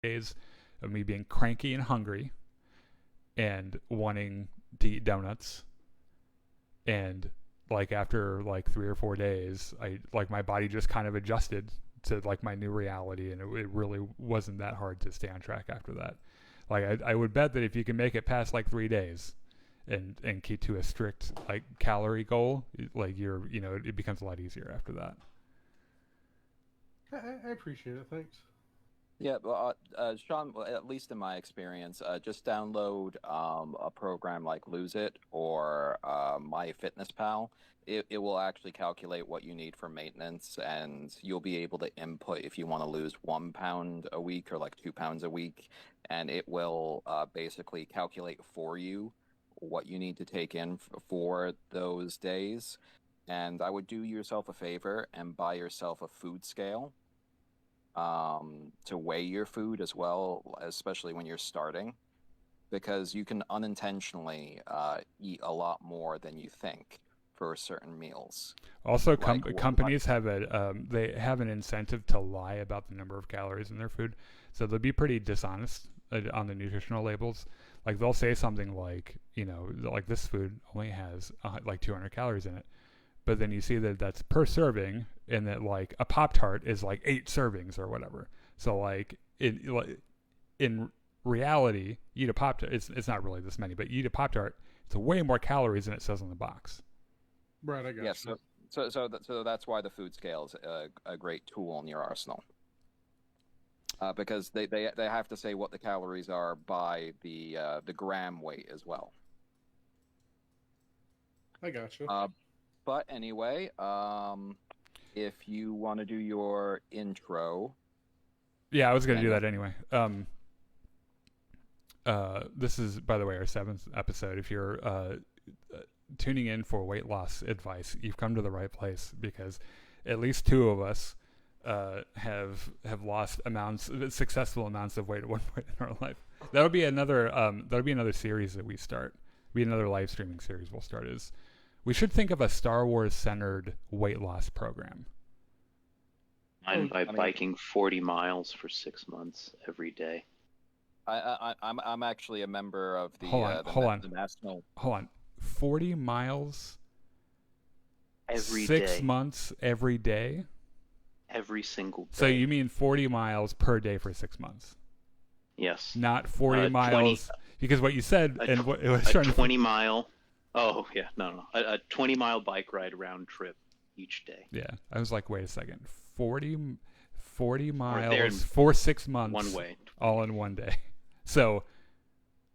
days of me being cranky and hungry and wanting to eat donuts, and like after like 3 or 4 days, I like my body just kind of adjusted to like my new reality, and it really wasn't that hard to stay on track after that. Like I would bet that if you can make it past like 3 days and keep to a strict like calorie goal, like it becomes a lot easier after that. I appreciate it. Thanks. Yeah, well, Sean, well, at least in my experience, just download a program like Lose It or MyFitnessPal. It will actually calculate what you need for maintenance, and you'll be able to input if you want to lose 1 pound a week or like 2 pounds a week, and it will basically calculate for you what you need to take in for those days. And I would do yourself a favor and buy yourself a food scale to weigh your food as well, especially when you're starting, because you can unintentionally eat a lot more than you think for certain meals. Also, companies have they have an incentive to lie about the number of calories in their food, so they'll be pretty dishonest on the nutritional labels. Like they'll say something like, like this food only has like 200 calories in it, but then you see that that's per serving, and that like a Pop-Tart is like 8 servings or whatever. So like in reality, you eat a Pop-Tart, it's not really this many, but you eat a Pop-Tart, it's way more calories than it says on the box. Right, I got you. So that's why the food scale is a great tool in your arsenal. Because they have to say what the calories are by the gram weight as well. I got you. But anyway, if you want to do your intro. Yeah, I was going to do that anyway. This is, by the way, our 7th episode. If you're tuning in for weight loss advice, you've come to the right place, because at least 2 of us have lost successful amounts of weight at one point in our life. That'll be another series that we start. Be another live streaming series we'll start. Is we should think of a Star Wars centered weight loss program. I'm biking 40 miles for 6 months every day. I'm actually a member of the the national. Hold on, 40 miles every 6 months every day. Every single day. So you mean 40 miles per day for 6 months? Yes. Not 40 miles, because what you said it was a 20 mile. Oh yeah, no. A 20-mile bike ride round trip each day. Yeah, I was like, wait a second, 40 miles for 6 months, one way, all in one day. So,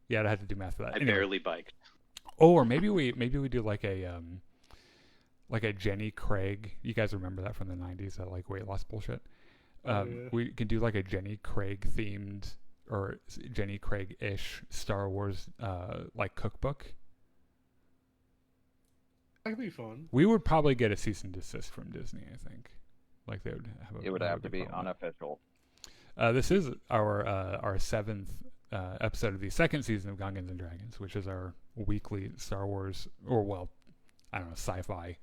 yeah, I'd have to do math for that. I barely biked. Or maybe we do like a Jenny Craig. You guys remember that from the 90s? That like weight loss bullshit. We can do like a Jenny Craig themed or Jenny Craig-ish Star Wars like cookbook. That could be fun. We would probably get a cease and desist from Disney, I think. Like they would have. It would have to be unofficial. This is our 7th episode of the 2nd season of Gungans and Dragons, which is our weekly Star Wars, or well, I don't know, sci-fi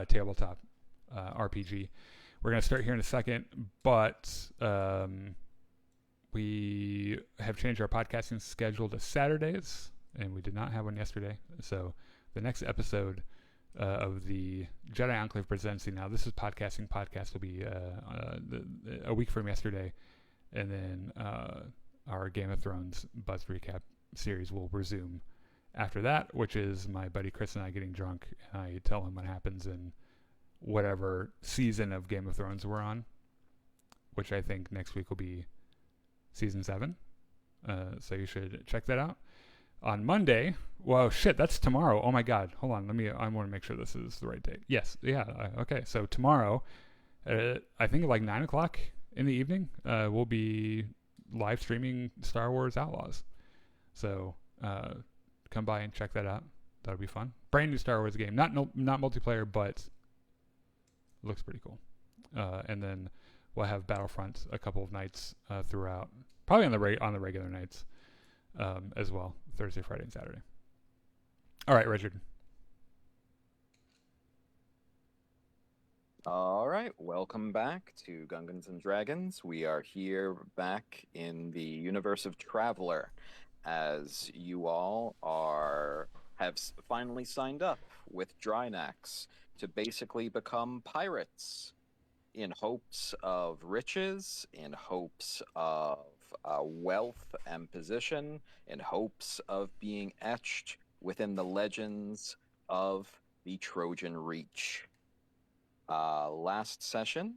tabletop RPG. We're going to start here in a second, but we have changed our podcasting schedule to Saturdays, and we did not have one yesterday. So the next episode of the Jedi Enclave Presents. Now, this is podcasting. Podcast will be a week from yesterday, and then our Game of Thrones Buzz Recap series will resume after that, which is my buddy Chris and I getting drunk, and I tell him what happens in whatever season of Game of Thrones we're on, which I think next week will be season 7. So you should check that out. On Monday, whoa, shit, that's tomorrow. Oh my God, hold on, I want to make sure this is the right date. Yes, yeah, okay. So tomorrow, I think like 9 o'clock in the evening, we'll be live streaming Star Wars Outlaws. So come by and check that out. That'll be fun. Brand new Star Wars game, not multiplayer, but looks pretty cool. And then we'll have Battlefront a couple of nights throughout, probably on the regular nights as well, Thursday, Friday, and Saturday. All right, Richard. All right, welcome back to Gungans and Dragons. We are here back in the universe of Traveler, as you all have finally signed up with Drynax to basically become pirates in hopes of riches, in hopes of wealth and position, in hopes of being etched within the legends of the Trojan Reach. Last session,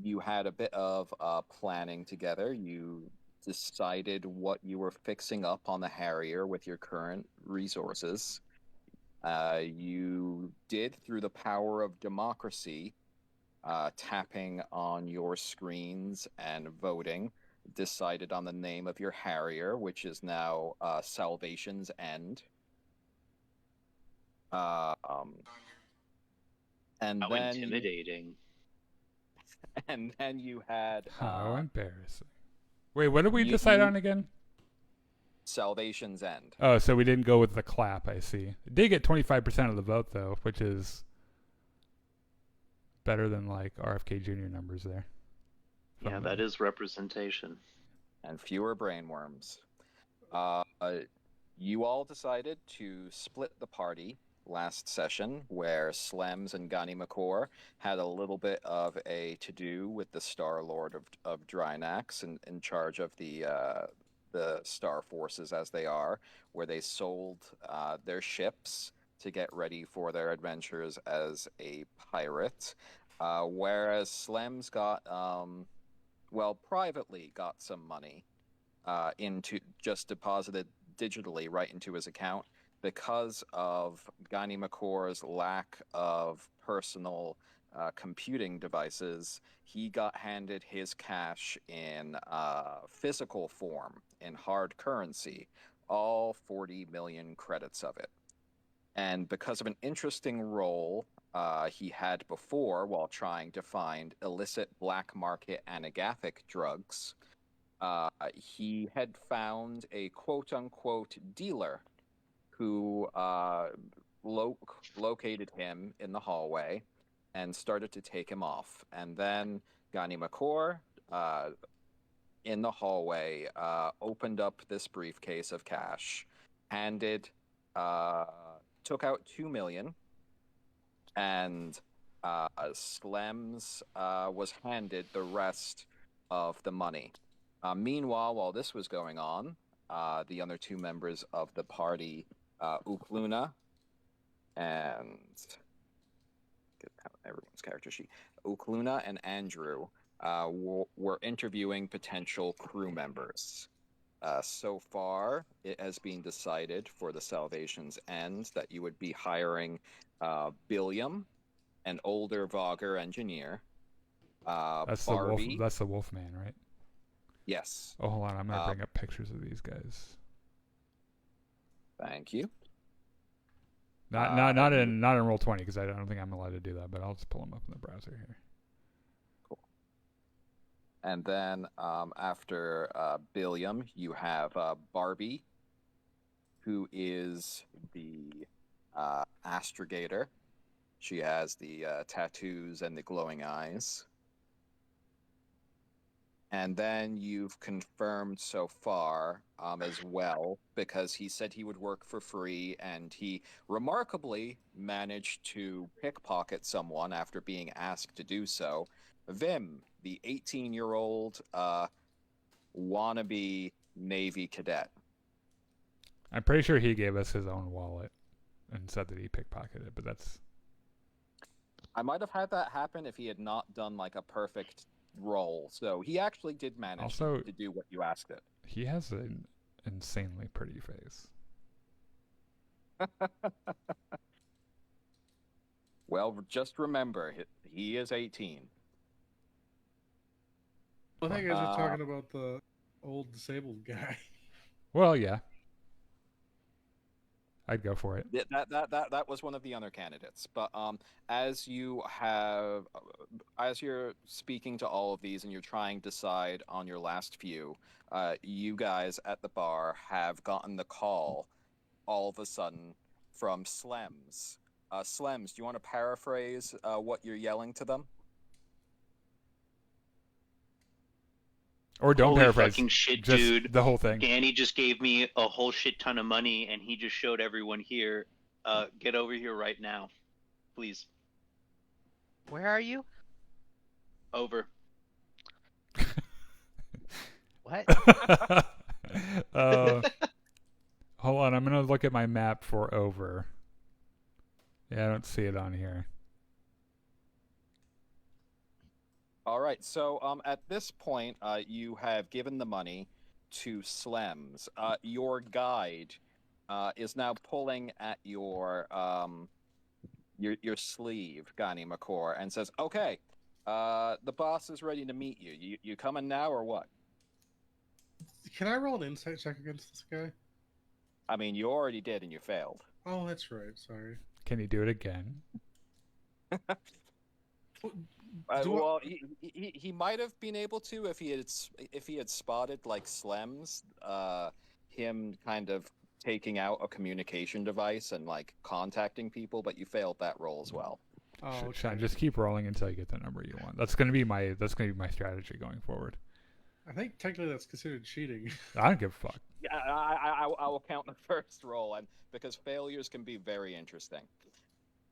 you had a bit of planning together. You decided what you were fixing up on the Harrier with your current resources. You did, through the power of democracy, tapping on your screens and voting, decided on the name of your Harrier, which is now Salvation's End. And How then intimidating. and then you had How embarrassing. Wait, what did we decide on again? Salvation's End. Oh, so we didn't go with the clap, I see. It did get 25% of the vote, though, which is better than, like, RFK Jr. numbers there. Yeah, that is representation. And fewer brainworms. You all decided to split the party last session, where Slems and Gani McCor had a little bit of a to-do with the Star-Lord of Drynax in charge of the Star Forces as they are, where they sold their ships to get ready for their adventures as a pirate, whereas Slems got, privately got some money just deposited digitally right into his account because of Gani McCor's lack of personal computing devices. He got handed his cash in physical form, in hard currency, all 40 million credits of it. And because of an interesting role he had before while trying to find illicit black market anagathic drugs, he had found a quote-unquote dealer who located him in the hallway and started to take him off. And then Gani McCor, in the hallway, opened up this briefcase of cash, took out 2 million, and Slems was handed the rest of the money. Meanwhile, while this was going on, the other two members of the party, Ukluna and get everyone's character sheet. Ukluna and Andrew were interviewing potential crew members. So far, it has been decided for the Salvation's End that you would be hiring Billiam, an older Vogger engineer. That's Barbie. That's the Wolfman, right? Yes. Oh, hold on. I'm gonna bring up pictures of these guys. Thank you. Not in Roll20 because I don't think I'm allowed to do that, but I'll just pull them up in the browser here. Cool. And then after Billiam, you have Barbie, who is the astrogator. She has the tattoos and the glowing eyes. And then you've confirmed so far as well, because he said he would work for free, and he remarkably managed to pickpocket someone after being asked to do so. Vim, the 18-year-old wannabe Navy cadet. I'm pretty sure he gave us his own wallet and said that he pickpocketed it, but that's... I might have had that happen if he had not done like a perfect roll. So he actually did manage to do what you asked it. He has an insanely pretty face. Well, just remember, he is 18. I think I was talking about the old disabled guy. Well, yeah. I'd go for it. That was one of the other candidates. But as you're speaking to all of these and you're trying to decide on your last few, you guys at the bar have gotten the call all of a sudden from Slems. Slems, do you want to paraphrase what you're yelling to them? Or don't Holy paraphrase. fucking shit, just dude. the whole thing. Danny just gave me a whole shit ton of money, and he just showed everyone here, get over here right now. Please. Where are you? Over. What? Hold on, I'm gonna look at my map for over. Yeah, I don't see it on here. All right. So at this point, you have given the money to Slems. Your guide is now pulling at your sleeve, Gani McCore, and says, "Okay, the boss is ready to meet you. You coming now or what?" Can I roll an insight check against this guy? I mean, you already did and you failed. Oh, that's right. Sorry. Can you do it again? Well, he might have been able to if he had spotted like Slems, him kind of taking out a communication device and like contacting people, but you failed that roll as well. Oh, Sean, okay. just keep rolling until you get the number you want. That's gonna be my strategy going forward. I think technically that's considered cheating. I don't give a fuck. Yeah, I will count the first roll, and because failures can be very interesting.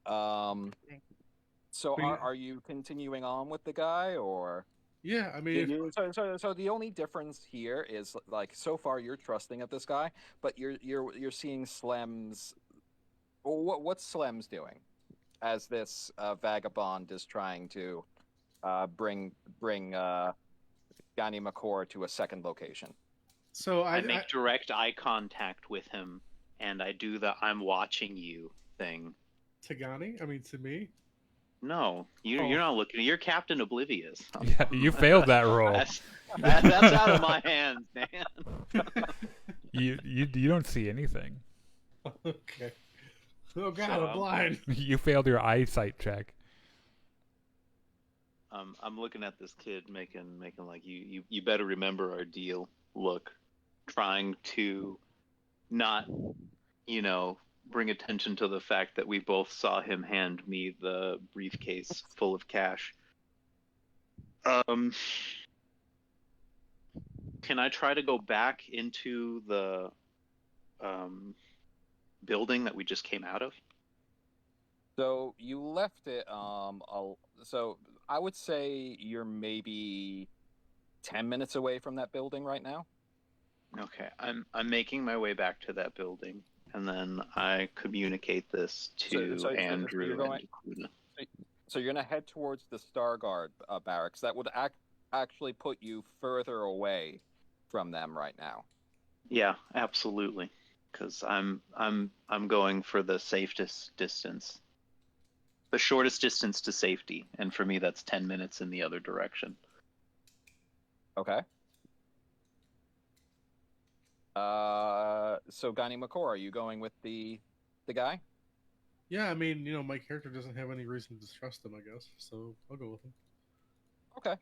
So are you continuing on with the guy, or? Yeah, I mean, So the only difference here is like so far you're trusting of this guy, but you're seeing Slems. What's Slems doing, as this vagabond is trying to bring Gani McCore to a second location? so I make direct eye contact with him, and I do the "I'm watching you" thing. Tagani? I mean, to me? No, you're not looking. You're Captain Oblivious. Yeah, you failed that roll. That's out of my hands, man. You don't see anything. Okay. Oh god, So, I'm blind. You failed your eyesight check. I'm looking at this kid making like you better remember our deal look, trying to not, bring attention to the fact that we both saw him hand me the briefcase full of cash. Can I try to go back into the building that we just came out of? So you left it. So I would say you're maybe 10 minutes away from that building right now. Okay, I'm making my way back to that building, and then I communicate this to Andrew you're going, and to Kuna. So you're gonna head towards the Star Guard barracks. That would actually put you further away from them right now. Yeah, absolutely, because I'm going for the safest distance, the shortest distance to safety, and for me that's 10 minutes in the other direction. Okay. So Gani McCore, are you going with the guy? Yeah, I mean, my character doesn't have any reason to distrust him, I guess. So I'll go with him. Okay.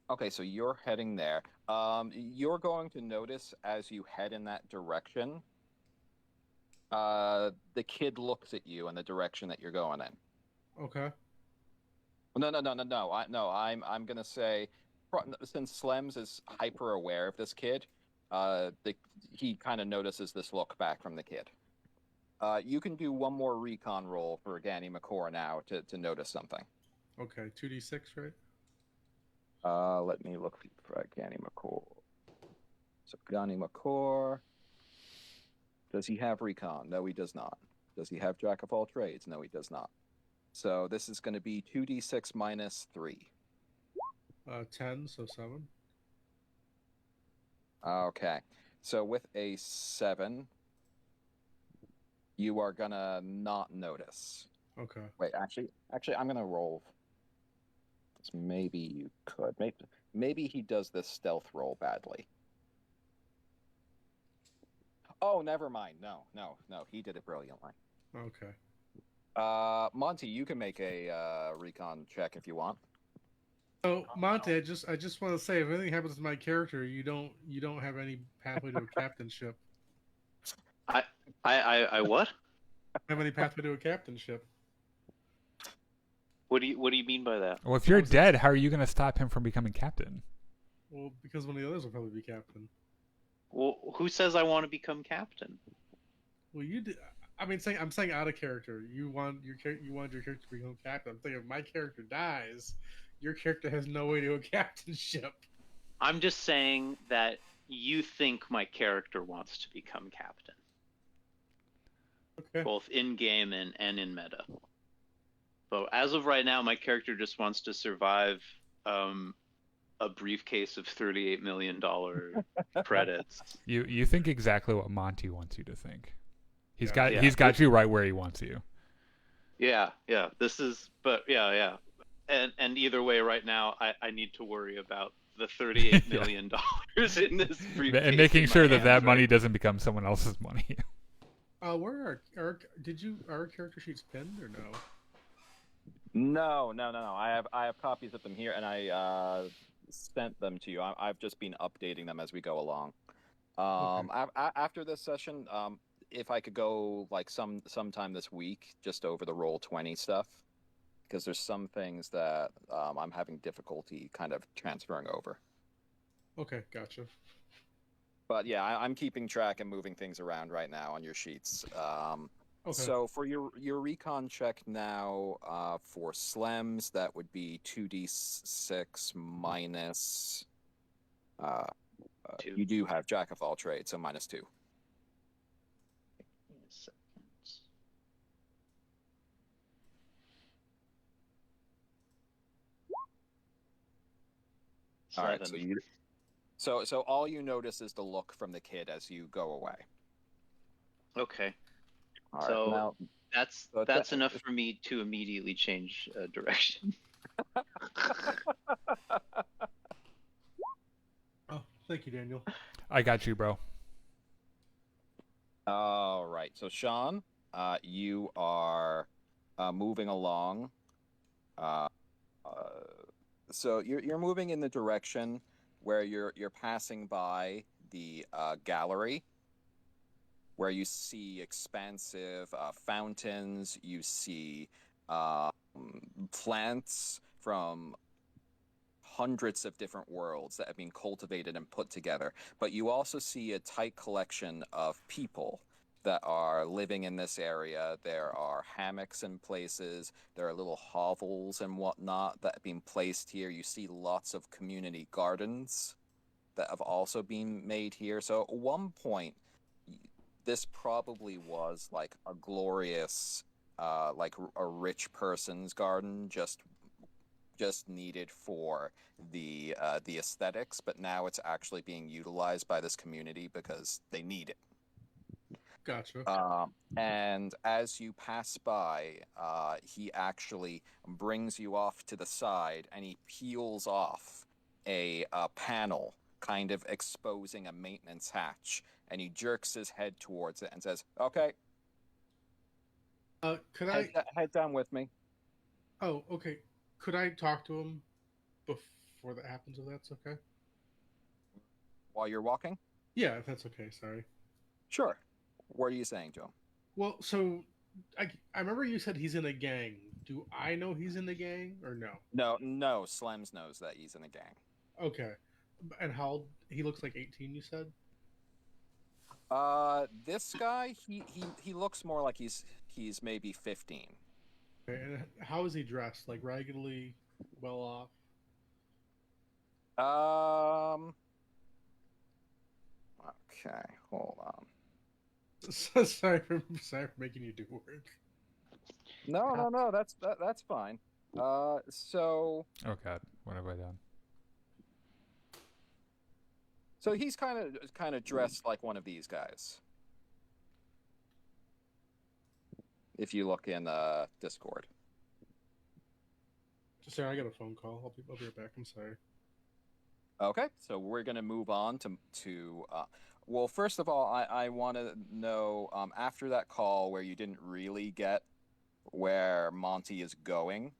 Okay, so you're heading there. You're going to notice as you head in that direction, the kid looks at you in the direction that you're going in. Okay. No. I'm gonna say, since Slems is hyper aware of this kid, he kind of notices this look back from the kid. You can do one more recon roll for Gani McCore now to notice something. Okay, 2d6, right? Let me look for Gani McCore. So Gani McCore, does he have recon? No, he does not. Does he have Jack of all trades? No, he does not. So this is going to be 2d6 minus 3. 10, so 7. Okay. So with a 7, you are going to not notice. Okay. Wait, actually, I'm going to roll. Maybe you could. Maybe he does this stealth roll badly. Oh, never mind. No. He did it brilliantly. Okay. Monty, you can make a recon check if you want. So Monte, I just want to say, if anything happens to my character, you don't have any pathway to a captainship. I what? have any pathway to a captainship. What do you mean by that? Well, if you're How is it- dead, how are you going to stop him from becoming captain? Well, because one of the others will probably be captain. Well, who says I want to become captain? Well, you did. I mean, I'm saying out of character. You want your character to become captain. I'm saying if my character dies, your character has no way to a captainship. I'm just saying that you think my character wants to become captain, Okay. both in game and in meta. So as of right now, my character just wants to survive a briefcase of $38 million credits. You think exactly what Monty wants you to think. He's Yeah. got you right where he wants you. Yeah. This is, but yeah. And either way, right now, I need to worry about the $38 million in this briefcase. And making in sure my that hands money right doesn't become someone else's money. Where are our character sheets pinned or no? No. I have copies of them here, and I sent them to you. I've just been updating them as we go along. After this session, if I could go like sometime this week, just over the Roll20 stuff, because there's some things that I'm having difficulty kind of transferring over. Okay, gotcha. But yeah, I'm keeping track and moving things around right now on your sheets. Okay. So for your recon check now, for Slems, that would be 2d6 minus. Two. You do have Jack of all trades, so -2. Second. All right, Seven. so all you notice is the look from the kid as you go away. Okay. All right, So- now That's enough for me to immediately change direction. Oh, thank you, Daniel. I got you, bro. all right, so Sean, you are moving along. So you're moving in the direction where you're passing by the gallery, where you see expansive fountains. You see plants from hundreds of different worlds that have been cultivated and put together. But you also see a tight collection of people that are living in this area. There are hammocks in places. There are little hovels and whatnot that have been placed here. You see lots of community gardens that have also been made here. So at one point, this probably was like a glorious, like a rich person's garden, just needed for the aesthetics. But now it's actually being utilized by this community because they need it. Gotcha. And as you pass by, he actually brings you off to the side, and he peels off a panel, kind of exposing a maintenance hatch, and he jerks his head towards it and says, "Okay, Could I? head down with me." Oh, okay. Could I talk to him before that happens? If that's okay. While you're walking? Yeah, if that's okay. Sorry. Sure. What are you saying to him? Well, so I remember you said he's in a gang. Do I know he's in the gang or no? No, Slems knows that he's in a gang. Okay. And how old? He looks like 18, you said? This guy, he looks more like he's maybe 15. Okay, and how is he dressed? Like raggedly, well off? Okay, hold on. sorry for making you do work. No, that's fine. So Oh god, what have I done? so he's kind of dressed like one of these guys. If you look in Discord. Sorry, I got a phone call. I'll be right back. I'm sorry. Okay, so we're gonna move on to well, first of all, I want to know, after that call where you didn't really get where Monty is going,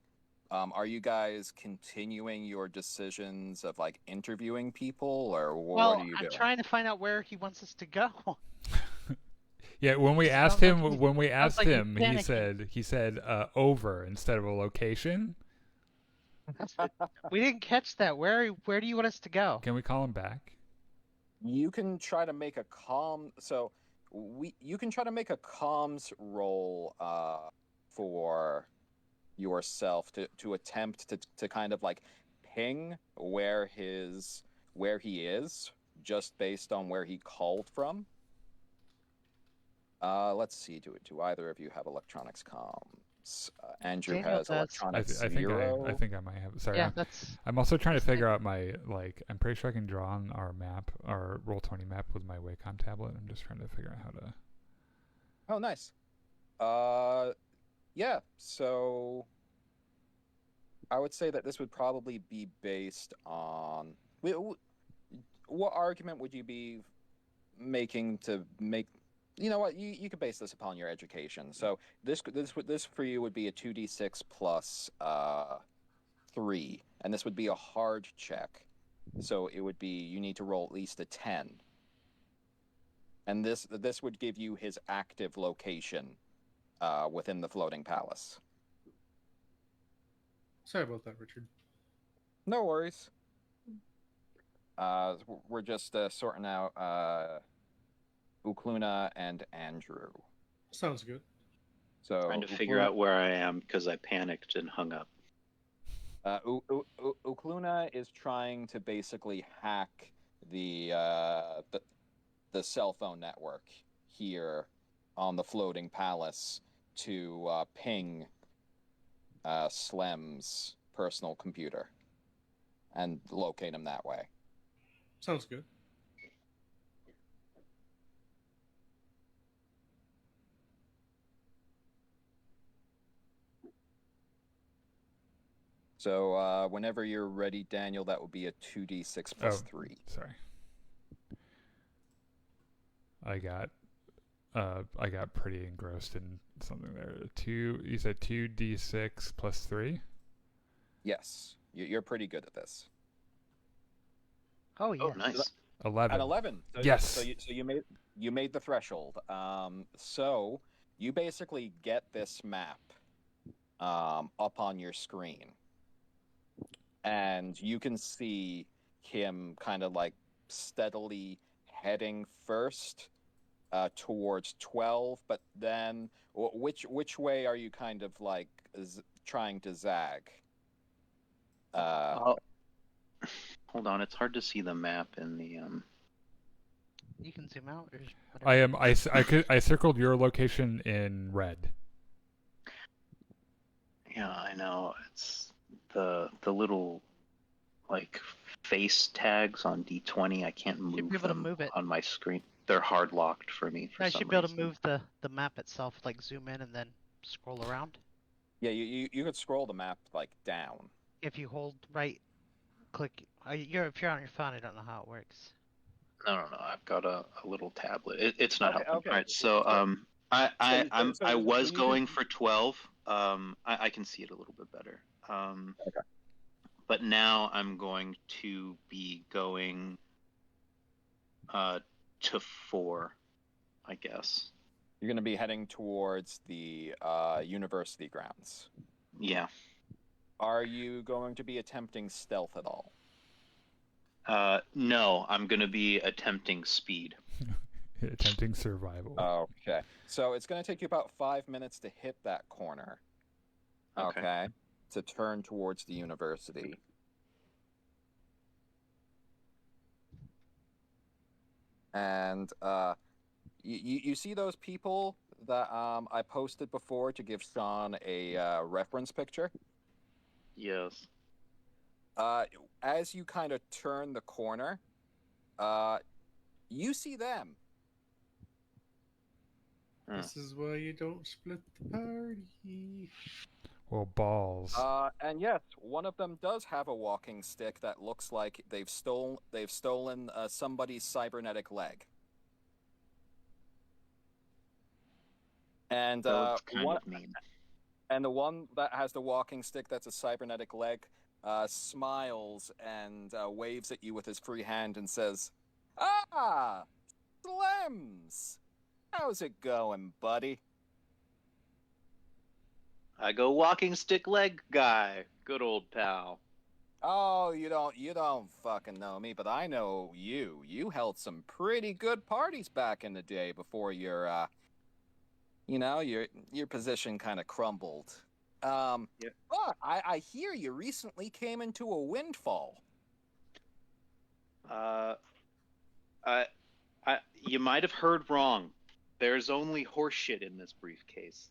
are you guys continuing your decisions of like interviewing people, or what Well, are you I'm doing? trying to find out where he wants us to go. Yeah, when we Sounds asked him, like he said over instead of a location. we didn't catch that. Where do you want us to go? Can we call him back? You can try to make a you can try to make a comms roll for yourself to attempt to kind of like ping where he is, just based on where he called from. Let's see. Do either of you have electronics comms? Andrew Daniel has does. electronics I think zero. I think I might have. Sorry, Yeah, that's. I'm also trying to figure out my I'm pretty sure I can draw on our map, our Roll20 map with my Wacom tablet. I'm just trying to figure out how to. Oh, nice. Yeah. So I would say that this would probably be based on. What argument would you be making to make? You know what? You could base this upon your education. So this for you would be a 2d6 plus 3, and this would be a hard check. So it would be you need to roll at least a 10, and this would give you his active location within the floating palace. Sorry about that, Richard. No worries. We're just sorting out Ukluna and Andrew. Sounds good. So Trying to figure out where I am because I panicked and hung up. Ukluna is trying to basically hack the cell phone network here on the floating palace to ping Slem's personal computer and locate him that way. Sounds good. So whenever you're ready, Daniel, that would be a 2d6 plus 3. Sorry. I got pretty engrossed in something there. You said 2d6 plus 3? Yes, you're pretty good at this. Oh yeah. Oh, nice. 11. At 11. So, Yes. So you made the threshold. So you basically get this map up on your screen, and you can see him kind of like steadily heading first towards 12, but then which way are you kind of like trying to zag? Hold on, it's hard to see the map in the You can zoom out or I circled your location in red. Yeah, I know. It's the little like face tags on D20. I can't move be able to them move it. on my screen. They're hard locked for me for I some should be able to reason. move the map itself, like zoom in and then scroll around. Yeah, you could scroll the map like down. If you hold right click, if you're on your phone, I don't know how it works. No. I've got a little tablet. It's not helping. Okay. All right, so I was you going could- for 12. I can see it a little bit better. Okay. But now I'm going to be going to 4, I guess. You're going to be heading towards the university grounds. Yeah. Are you going to be attempting stealth at all? No, I'm going to be attempting speed. Attempting survival. Okay. So it's going to take you about 5 minutes to hit that corner. Okay. To turn towards the university. And you see those people that I posted before to give Sean a reference picture? Yes. As you kind of turn the corner, you see them. This is why you don't split the party. Well, balls. And yes, one of them does have a walking stick that looks like they've stolen somebody's cybernetic leg. And That's kind of mean. And the one that has the walking stick that's a cybernetic leg smiles and waves at you with his free hand and says, "Ah, Slems! How's it going, buddy? I go walking stick leg guy. Good old pal. Oh, you don't fucking know me, but I know you. You held some pretty good parties back in the day before your position kind of crumbled. Yep. But I hear you recently came into a windfall. Uh, I, you might have heard wrong. There's only horseshit in this briefcase.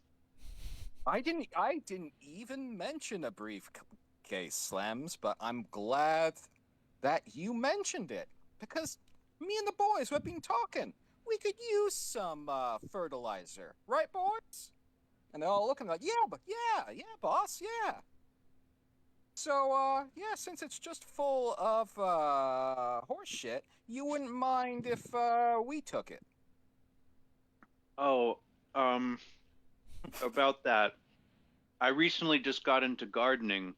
I didn't even mention a briefcase, Slams, but I'm glad that you mentioned it because me and the boys we've been talking. We could use some fertilizer, right, boys? And they're all looking like, yeah, boss, yeah. So, yeah, since it's just full of horse shit, you wouldn't mind if we took it. Oh, about that. I recently just got into gardening.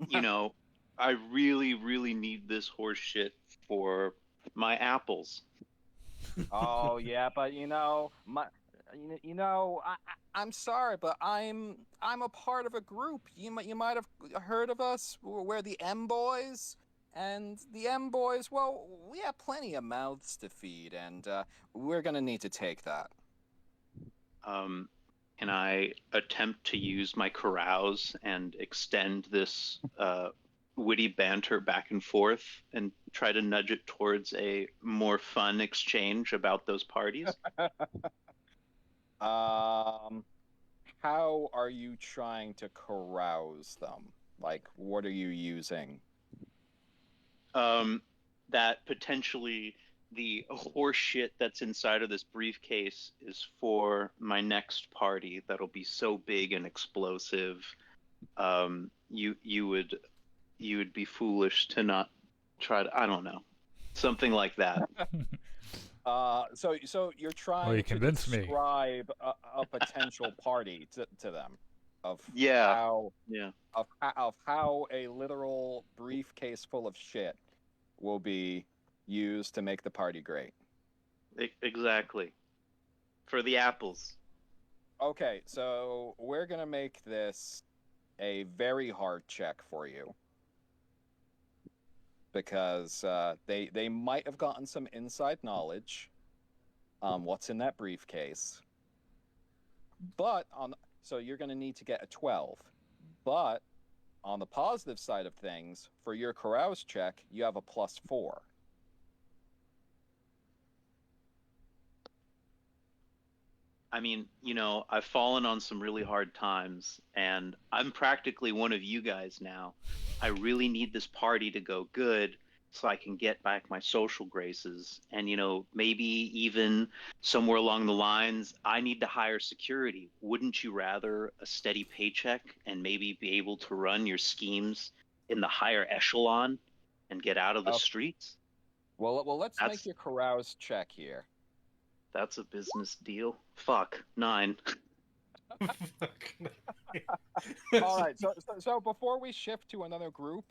You know, I really, really need this horse shit for my apples. Oh yeah, but I'm sorry, but I'm a part of a group. You might have heard of us. We're the M Boys, and the M Boys. Well, we have plenty of mouths to feed, and we're gonna need to take that. Can I attempt to use my carouse and extend this witty banter back and forth and try to nudge it towards a more fun exchange about those parties? How are you trying to carouse them? Like, what are you using? That potentially the horse shit that's inside of this briefcase is for my next party that'll be so big and explosive. You would be foolish to not try to, I don't know, something like that. So you're trying you to convinced me. describe a potential party to them of Yeah. how Yeah. of how a literal briefcase full of shit will be used to make the party great. Exactly. For the apples. Okay, so we're gonna make this a very hard check for you because they might have gotten some inside knowledge on what's in that briefcase. But so you're gonna need to get a 12. But on the positive side of things, for your carouse check, you have a +4. I mean, I've fallen on some really hard times, and I'm practically one of you guys now. I really need this party to go good so I can get back my social graces. And, maybe even somewhere along the lines, I need to hire security. Wouldn't you rather a steady paycheck and maybe be able to run your schemes in the higher echelon and get out of the streets? Well, let's make your carouse check here. That's a business deal. Fuck. 9. All right. So before we shift to another group,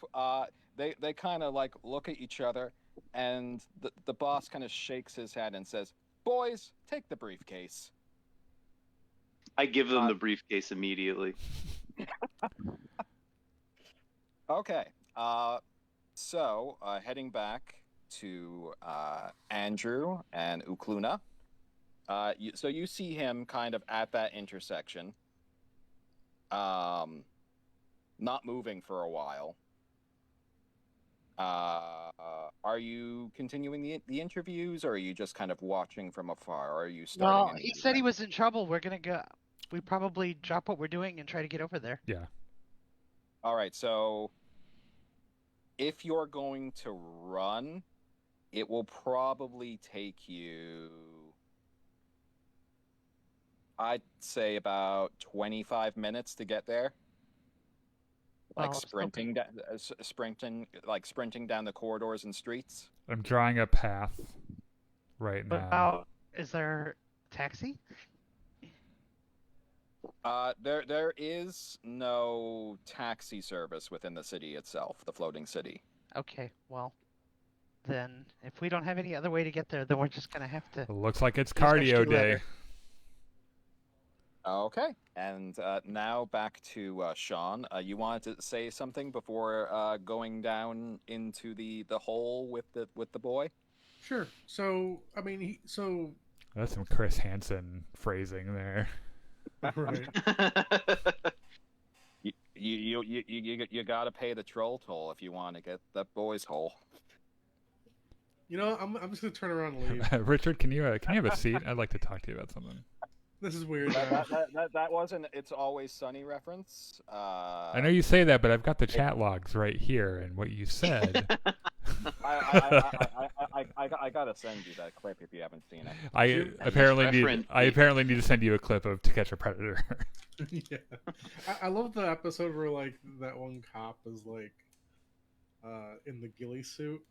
they kind of like look at each other, and the boss kind of shakes his head and says, "Boys, take the briefcase." I give them the briefcase immediately. Okay. So heading back to Andrew and Ukluna. So you see him kind of at that intersection, not moving for a while. Are you continuing the interviews, or are you just kind of watching from afar? Or are you starting? Well, he said he was in trouble. We're gonna go. We probably drop what we're doing and try to get over there. Yeah. All right. So if you're going to run, it will probably take you, I'd say, about 25 minutes to get there. Like sprinting down the corridors and streets. I'm drawing a path right now. Is there a taxi? There is no taxi service within the city itself, the floating city. Okay, well, then if we don't have any other way to get there, then we're just gonna have to. It looks like it's Use cardio extra day. leather. Okay, and now back to Sean. You wanted to say something before going down into the hole with the boy? Sure. So I mean, That's some Chris Hansen phrasing there. right. You gotta pay the troll toll if you want to get that boy's hole. You know, I'm just gonna turn around and leave. Richard, can you have a seat? I'd like to talk to you about something. This is weird. That wasn't It's Always Sunny reference. I know you say that, but I've got the chat logs right here, and what you said. I gotta send you that clip if you haven't seen it. I apparently need to send you a clip of To Catch a Predator. Yeah, I love the episode where like that one cop is like in the ghillie suit.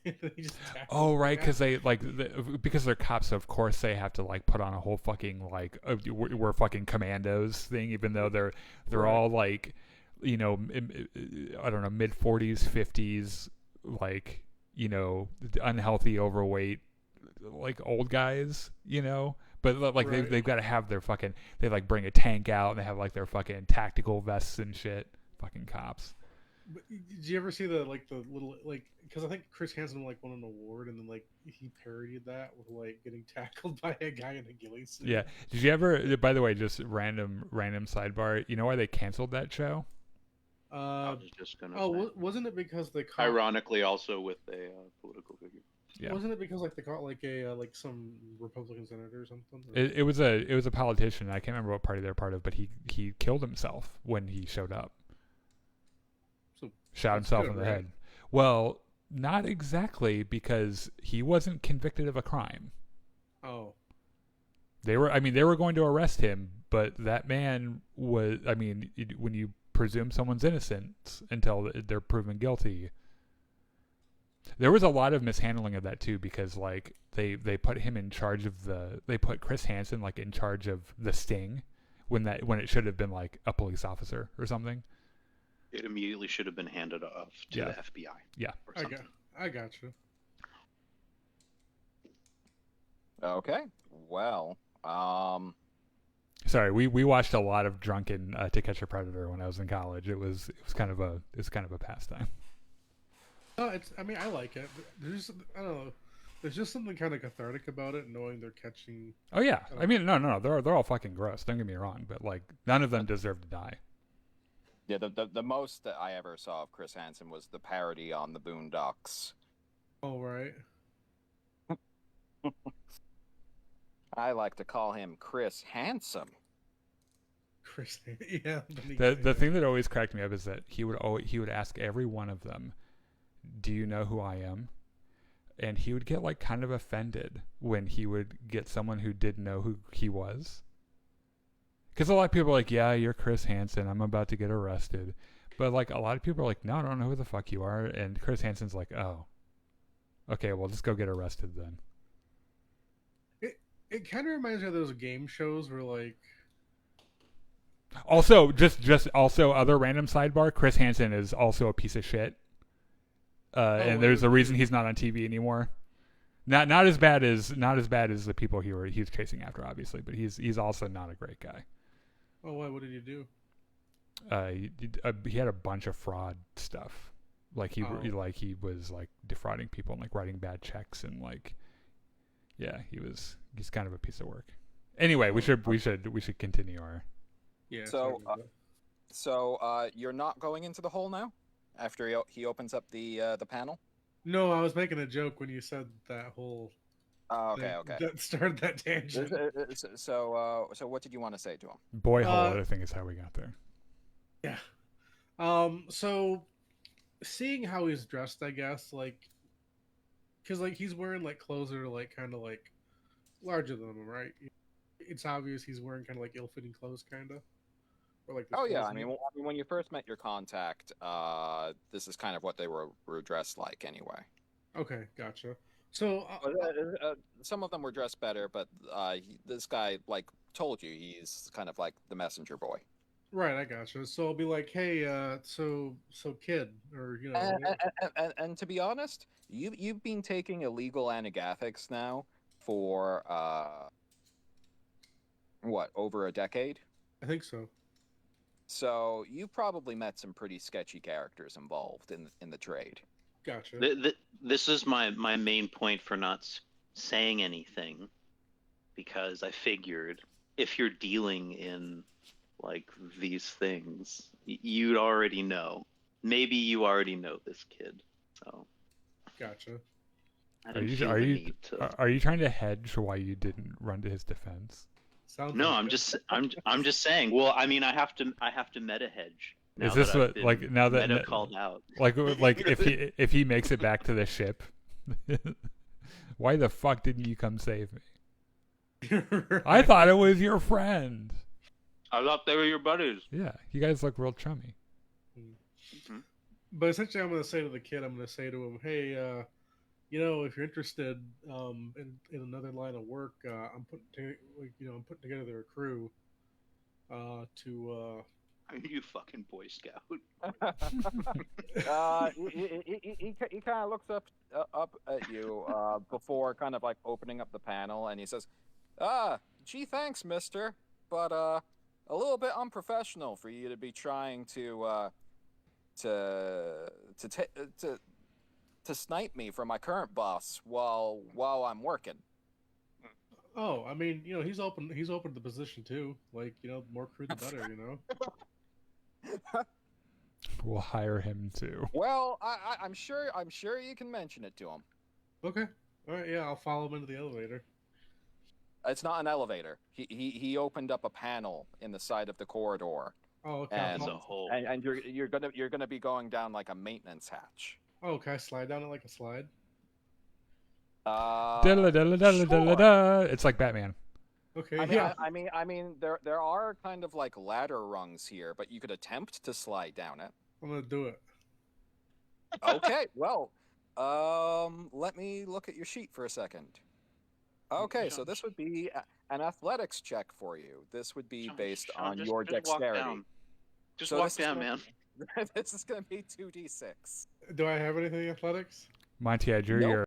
And he just tackles Oh, right, the because guy. they because they're cops, so of course they have to like put on a whole fucking like we're fucking commandos thing, even though they're Right. all like, you know, I don't know, mid 40s, 50s, like, you know, unhealthy, overweight, like old guys, you know. But like Right. they've got to have their fucking, they like bring a tank out and they have like their fucking tactical vests and shit. Fucking cops. But did you ever see the little like? Because I think Chris Hansen like won an award, and then like he parodied that with like getting tackled by a guy in a ghillie suit. Yeah. Did you ever? By the way, just random sidebar. You know why they canceled that show? I Uh was just gonna oh, say. wasn't it because they caught? Ironically, also with a political figure. Yeah. Wasn't it because like they caught like a like some Republican senator or something? Or- It was a politician. I can't remember what party they're part of, but he killed himself when he showed up. So Shot that's himself good, in the right? head. Well, not exactly, because he wasn't convicted of a crime. Oh, They were going to arrest him, but that man was. I mean, when you presume someone's innocent until they're proven guilty. There was a lot of mishandling of that too, because like they put him in charge of they put Chris Hansen like in charge of the sting when it should have been like a police officer or something. It immediately should have been handed off to Yeah. the FBI. Yeah. Or I something. got you. Okay, well, Sorry, we watched a lot of drunken To Catch a Predator when I was in college. It was kind of a pastime. No, it's. I mean, I like it. There's, I don't know. There's just something kind of cathartic about it, knowing they're catching. Oh yeah, I mean no, they're all fucking gross. Don't get me wrong, but like none of them deserve to die. yeah, the most that I ever saw of Chris Hansen was the parody on the Boondocks. Oh right. I like to call him Chris Handsome. Chris. Yeah. The thing that always cracked me up is that he would ask every one of them, "Do you know who I am?" And he would get like kind of offended when he would get someone who didn't know who he was. Because a lot of people are like, "Yeah, you're Chris Hansen. I'm about to get arrested," but like a lot of people are like, "No, I don't know who the fuck you are." And Chris Hansen's like, "Oh, okay, well, just go get arrested then." It kind of reminds me of those game shows where like. Also, just also other random sidebar. Chris Hansen is also a piece of shit, and there's a reason he's not on TV anymore. Not as bad as the people he was chasing after, obviously, but he's also not a great guy. Oh, why? What did you do? He had a bunch of fraud stuff, like he was like defrauding people and like writing bad checks and like, yeah, he's kind of a piece of work. Anyway, we should continue our. Yeah. So, sorry about that. So you're not going into the hole now after he opens up the panel? No, I was making a joke when you said that whole. Oh, okay, thing okay. That started that tangent. So what did you want to say to him? Boy hole, I think is how we got there. Yeah. So, seeing how he's dressed, I guess, like, because like he's wearing like clothes that are like kind of like larger than him, right? It's obvious he's wearing kind of like ill-fitting clothes, kind of. Or like. Oh yeah, I mean, when you first met your contact, this is kind of what they were dressed like anyway. Okay, gotcha. So. Some of them were dressed better, but this guy like told you he's kind of like the messenger boy. Right, I gotcha. So I'll be like, hey, so kid, or And to be honest, you've been taking illegal anagathics now for what, over a decade? I think so. So you've probably met some pretty sketchy characters involved in the trade. Gotcha. This is my main point for not saying anything, because I figured if you're dealing in like these things, you'd already know. Maybe you already know this kid, so Gotcha. I Are didn't you feel are the you need to. are you trying to hedge why you didn't run to his defense? Sounds No, like I'm it. just saying. Well, I mean, I have to meta hedge. Now Is this that I've what been like now that meta called out? like if he makes it back to the ship, why the fuck didn't you come save me? I thought it was your friend. I thought they were your buddies. Yeah, you guys look real chummy. But essentially, I'm gonna say to the kid, I'm gonna say to him, hey, if you're interested in another line of work, I'm I'm putting together a crew to You fucking Boy Scout. He kind of looks up at you before kind of like opening up the panel, and he says, gee, thanks, mister, but a little bit unprofessional for you to be trying to snipe me from my current boss while I'm working." Oh, I mean, he's open to the position too. Like, the more crew the better, We'll hire him too. Well, I'm sure you can mention it to him. Okay. All right, yeah, I'll follow him into the elevator. It's not an elevator. He opened up a panel in the side of the corridor. Oh, okay. And, As a whole. and you're gonna be going down like a maintenance hatch. Oh, can I slide down it like a slide? Diddle-a-diddle-a-diddle-a-diddle-a-da. It's like Batman. Okay, I mean, yeah. I mean, there are kind of like ladder rungs here, but you could attempt to slide down it. I'm gonna do it. Okay, well, let me look at your sheet for a second. Okay, so this would be an athletics check for you. This would be based on your dexterity. Just So walk this is down, gonna- man. This is going to be 2d6. Do I have anything in athletics? Monty, I drew Nope. your